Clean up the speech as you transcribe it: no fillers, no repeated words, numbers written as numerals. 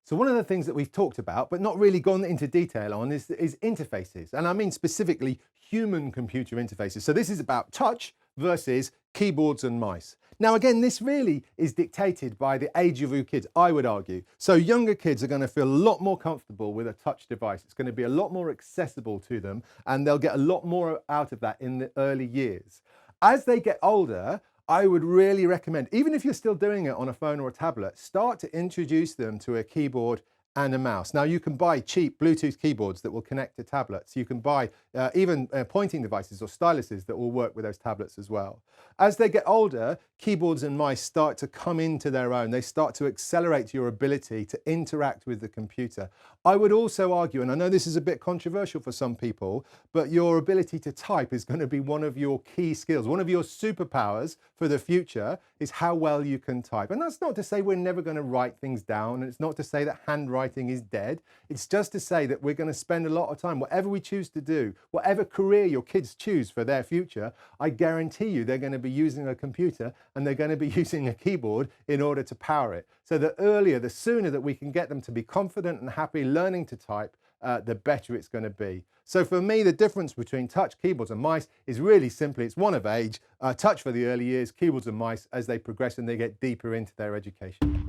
So one of the things that we've talked about, but not really gone into detail on, is interfaces. And I mean specifically human-computer interfaces. So this is about touch versus keyboards and mice. Now again, this really is dictated by the age of your kids, I would argue. So younger kids are going to feel a lot more comfortable with a touch device. It's going to be a lot more accessible to them, and they'll get a lot more out of that in the early years. As they get older, I would really recommend, even if you're still doing it on a phone or a tablet, start to introduce them to a keyboard and a mouse. Now you can buy cheap Bluetooth keyboards that will connect to tablets. You can buy even pointing devices or styluses that will work with those tablets as well. As they get older, keyboards and mice start to come into their own. They start to accelerate your ability to interact with the computer. I would also argue, and I know this is a bit controversial for some people, but your ability to type is going to be one of your key skills. One of your superpowers for the future is how well you can type. And that's not to say we're never going to write things down, and it's not to say that handwriting is dead. It's just to say that we're going to spend a lot of time, whatever we choose to do, whatever career your kids choose for their future, I guarantee you they're going to be using a computer and they're going to be using a keyboard in order to power it. So the earlier, the sooner that we can get them to be confident and happy learning to type, the better it's going to be. So for me, the difference between touch, keyboards and mice is really simply, it's one of age, touch for the early years, keyboards and mice as they progress and they get deeper into their education.